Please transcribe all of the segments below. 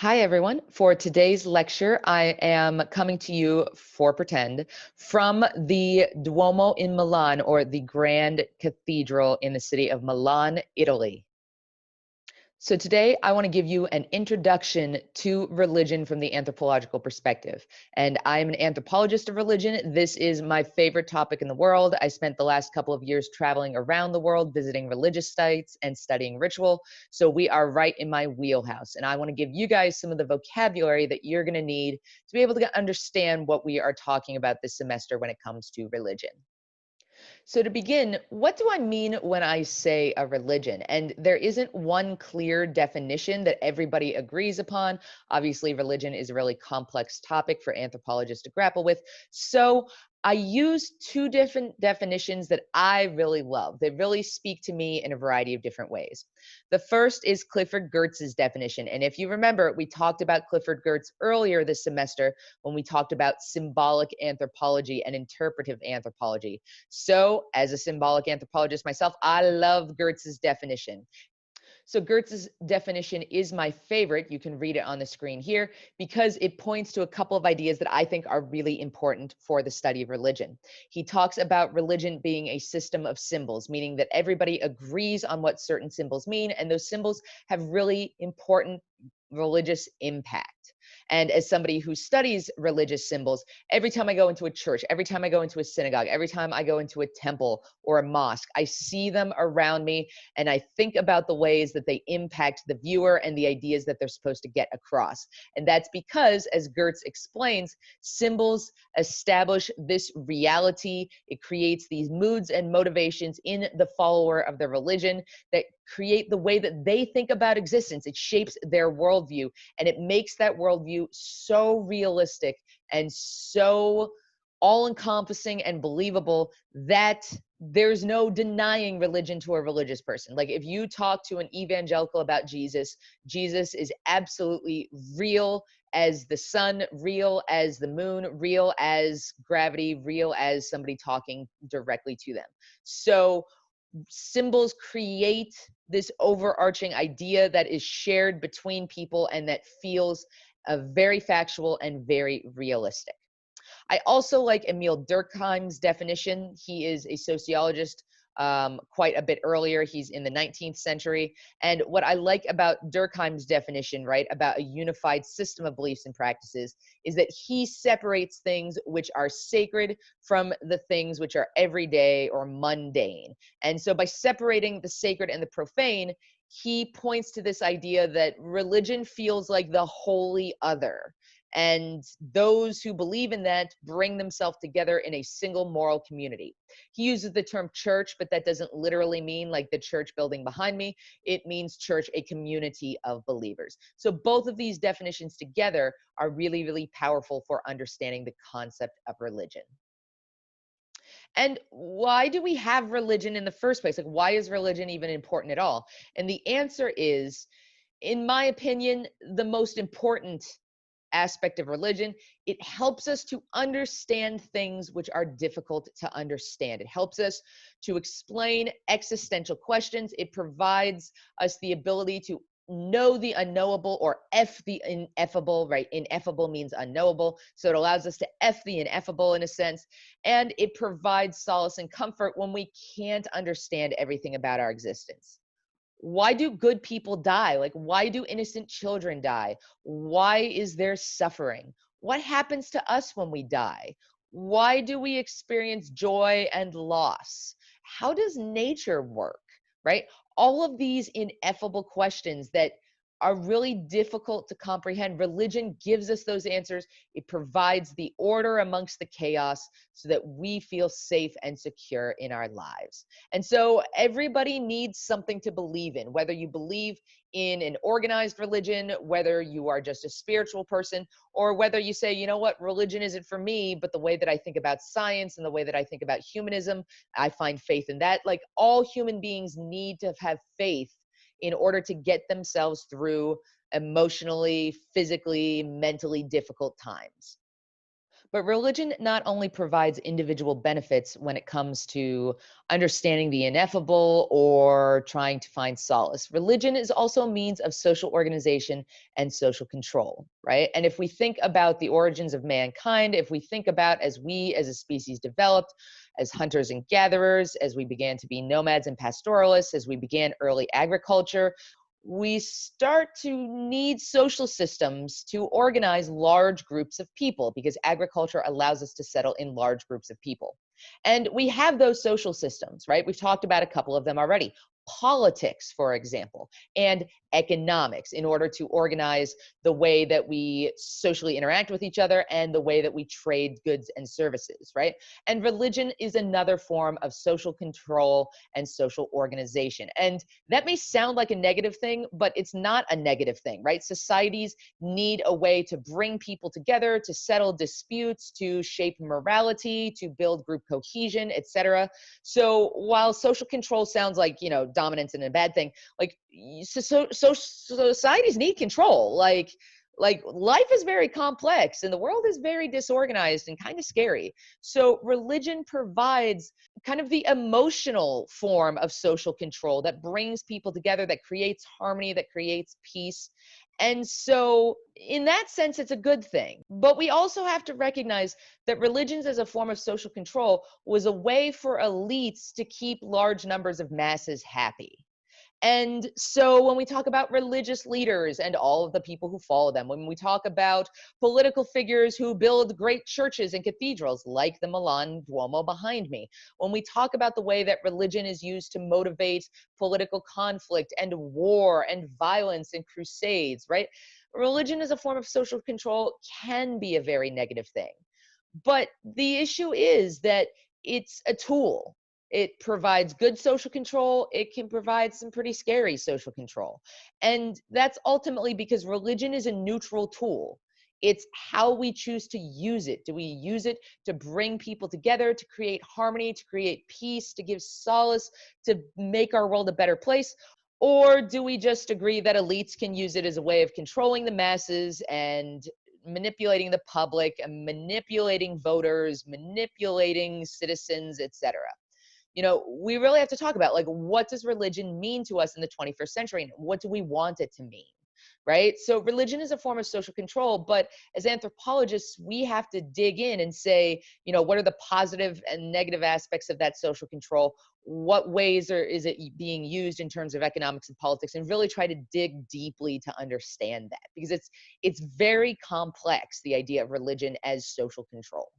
Hi, everyone. For today's lecture, I am coming to you for pretend from the Duomo in Milan, or the Grand Cathedral in the city of Milan, Italy. So today I want to give you an introduction to religion from the anthropological perspective. And I'm an anthropologist of religion. This is my favorite topic in the world. I spent the last couple of years traveling around the world, visiting religious sites and studying ritual. So we are right in my wheelhouse. And I want to give you guys some of the vocabulary that you're going to need to be able to understand what we are talking about this semester when it comes to religion. So, to begin, what do I mean when I say a religion? And there isn't one clear definition that everybody agrees upon. Obviously, religion is a really complex topic for anthropologists to grapple with. So, I use two different definitions that I really love. They really speak to me in a variety of different ways. The first is Clifford Geertz's definition. And if you remember, we talked about Clifford Geertz earlier this semester when we talked about symbolic anthropology and interpretive anthropology. So, as a symbolic anthropologist myself, I love Geertz's definition. So, Geertz's definition is my favorite. You can read it on the screen here because it points to a couple of ideas that I think are really important for the study of religion. He talks about religion being a system of symbols, meaning that everybody agrees on what certain symbols mean, and those symbols have really important religious impact. And as somebody who studies religious symbols, every time I go into a church, every time I go into a synagogue, every time I go into a temple or a mosque, I see them around me and I think about the ways that they impact the viewer and the ideas that they're supposed to get across. And that's because, as Geertz explains, symbols establish this reality. It creates these moods and motivations in the follower of the religion that create the way that they think about existence. It shapes their worldview, and it makes that worldview so realistic and so all encompassing and believable that there's no denying religion to a religious person. Like, if you talk to an evangelical about Jesus, Jesus is absolutely real as the sun, real as the moon, real as gravity, real as somebody talking directly to them. So, symbols create this overarching idea that is shared between people and that feels very factual and very realistic. I also like Emile Durkheim's definition. He is a sociologist quite a bit earlier. He's in the 19th century. And what I like about Durkheim's definition, right, about a unified system of beliefs and practices, is that he separates things which are sacred from the things which are everyday or mundane. And so by separating the sacred and the profane, he points to this idea that religion feels like the holy other. And those who believe in that bring themselves together in a single moral community. He uses the term church, but that doesn't literally mean like the church building behind me. It means church, a community of believers. So both of these definitions together are really, really powerful for understanding the concept of religion. And why do we have religion in the first place? Like, why is religion even important at all? And the answer is, in my opinion, the most important aspect of religion. It helps us to understand things which are difficult to understand. It helps us to explain existential questions. It provides us the ability to know the unknowable or F the ineffable, right? Ineffable means unknowable. So it allows us to F the ineffable in a sense. And it provides solace and comfort when we can't understand everything about our existence. Why do good people die? Like, why do innocent children die? Why is there suffering? What happens to us when we die? Why do we experience joy and loss? How does nature work? Right? All of these ineffable questions that are really difficult to comprehend. Religion gives us those answers. It provides the order amongst the chaos so that we feel safe and secure in our lives. And so everybody needs something to believe in, whether you believe in an organized religion, whether you are just a spiritual person, or whether you say, you know what, religion isn't for me, but the way that I think about science and the way that I think about humanism, I find faith in that. Like, all human beings need to have faith in order to get themselves through emotionally, physically, mentally difficult times. But religion not only provides individual benefits when it comes to understanding the ineffable or trying to find solace, religion is also a means of social organization and social control, right? And if we think about the origins of mankind, if we think about as we as a species developed, as hunters and gatherers, as we began to be nomads and pastoralists, as we began early agriculture, we start to need social systems to organize large groups of people because agriculture allows us to settle in large groups of people. And we have those social systems, right? We've talked about a couple of them already. Politics, for example, and economics in order to organize the way that we socially interact with each other and the way that we trade goods and services, right? And religion is another form of social control and social organization. And that may sound like a negative thing, but it's not a negative thing, right? Societies need a way to bring people together, to settle disputes, to shape morality, to build group cohesion, etc. So while social control sounds like, dominance and a bad thing, like societies need control. Like life is very complex and the world is very disorganized and kind of scary. So religion provides kind of the emotional form of social control that brings people together, that creates harmony, that creates peace. And so, in that sense, it's a good thing. But we also have to recognize that religions as a form of social control was a way for elites to keep large numbers of masses happy. And so when we talk about religious leaders and all of the people who follow them, when we talk about political figures who build great churches and cathedrals like the Milan Duomo behind me, when we talk about the way that religion is used to motivate political conflict and war and violence and crusades, right? Religion as a form of social control can be a very negative thing. But the issue is that it's a tool. It provides good social control. It can provide some pretty scary social control. And that's ultimately because religion is a neutral tool. It's how we choose to use it. Do we use it to bring people together, to create harmony, to create peace, to give solace, to make our world a better place? Or do we just agree that elites can use it as a way of controlling the masses and manipulating the public and manipulating voters, manipulating citizens, etc.? We really have to talk about, like, what does religion mean to us in the 21st century and what do we want it to mean? Right? So religion is a form of social control, but as anthropologists, we have to dig in and say, what are the positive and negative aspects of that social control? What ways is it being used in terms of economics and politics, and really try to dig deeply to understand that, because it's very complex, the idea of religion as social control.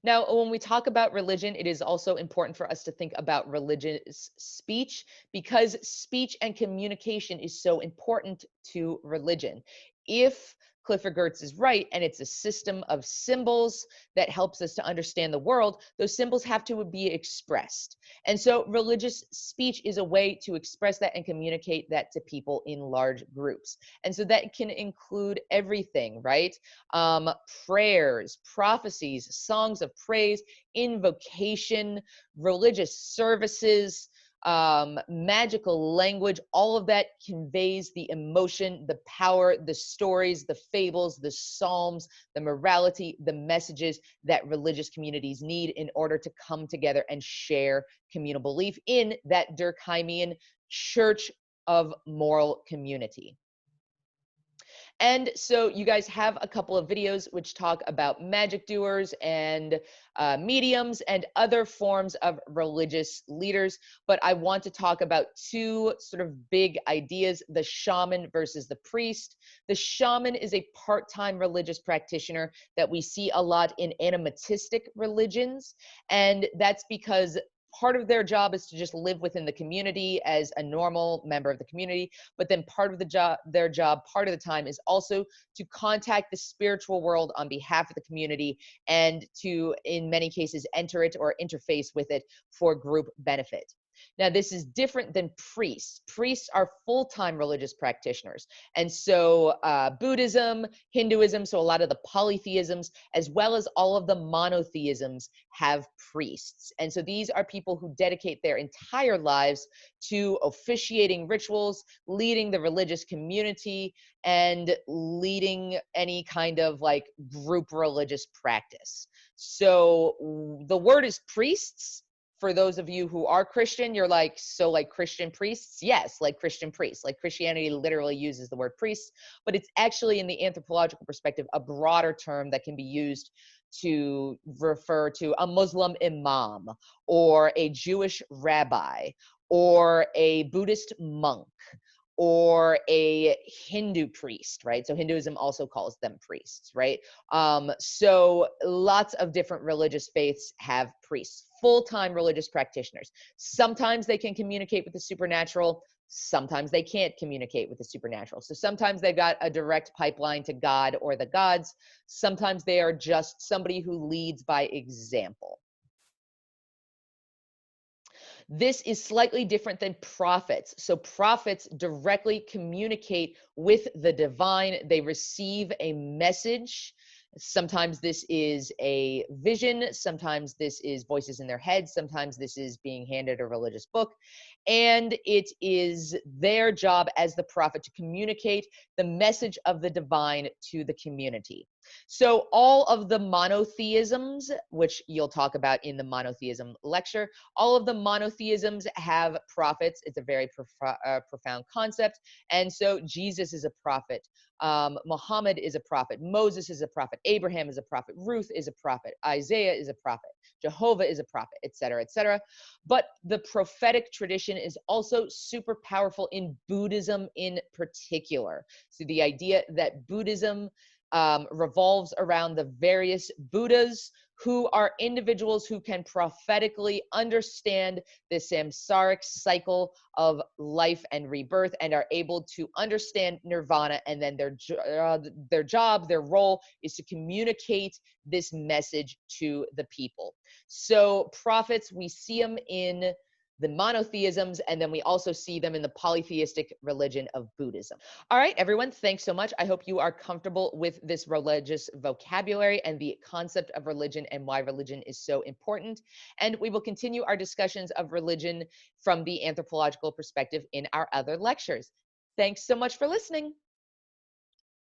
Now, when we talk about religion, it is also important for us to think about religious speech, because speech and communication is so important to religion. If Clifford Geertz is right, and it's a system of symbols that helps us to understand the world, those symbols have to be expressed. And so religious speech is a way to express that and communicate that to people in large groups. And so that can include everything, right? um, Prayers, prophecies, songs of praise, invocation, religious services, magical language. All of that conveys the emotion, the power, the stories, the fables, the psalms, the morality, the messages that religious communities need in order to come together and share communal belief in that Durkheimian church of moral community. And so you guys have a couple of videos which talk about magic doers and mediums and other forms of religious leaders. But I want to talk about two sort of big ideas: the shaman versus the priest. The shaman is a part-time religious practitioner that we see a lot in animistic religions. And that's because part of their job is to just live within the community as a normal member of the community, but then part of their job, part of the time, is also to contact the spiritual world on behalf of the community and to, in many cases, enter it or interface with it for group benefit. Now, this is different than priests. Priests are full-time religious practitioners. And so Buddhism, Hinduism, so a lot of the polytheisms, as well as all of the monotheisms have priests. And so these are people who dedicate their entire lives to officiating rituals, leading the religious community, and leading any kind of like group religious practice. So the word is priests. For those of you who are Christian, you're like, so like Christian priests? Yes, like Christian priests. Like Christianity literally uses the word priests, but it's actually in the anthropological perspective, a broader term that can be used to refer to a Muslim imam or a Jewish rabbi or a Buddhist monk or a Hindu priest, right? So Hinduism also calls them priests, right? So lots of different religious faiths have priests, full-time religious practitioners. Sometimes they can communicate with the supernatural. Sometimes they can't communicate with the supernatural. So sometimes they've got a direct pipeline to God or the gods. Sometimes they are just somebody who leads by example. This is slightly different than prophets. So prophets directly communicate with the divine. They receive a message. Sometimes this is a vision. Sometimes this is voices in their head. Sometimes this is being handed a religious book. And it is their job as the prophet to communicate the message of the divine to the community. So all of the monotheisms, which you'll talk about in the monotheism lecture, all of the monotheisms have prophets. It's a very profound concept. And so Jesus is a prophet. Muhammad is a prophet. Moses is a prophet. Abraham is a prophet. Ruth is a prophet. Isaiah is a prophet. Jehovah is a prophet, etc., etc. But the prophetic tradition is also super powerful in Buddhism in particular. So the idea that Buddhism revolves around the various Buddhas, who are individuals who can prophetically understand the samsaric cycle of life and rebirth and are able to understand nirvana. And then their job, their role is to communicate this message to the people. So prophets, we see them in the monotheisms, and then we also see them in the polytheistic religion of Buddhism. All right, everyone, thanks so much. I hope you are comfortable with this religious vocabulary and the concept of religion and why religion is so important. And we will continue our discussions of religion from the anthropological perspective in our other lectures. Thanks so much for listening.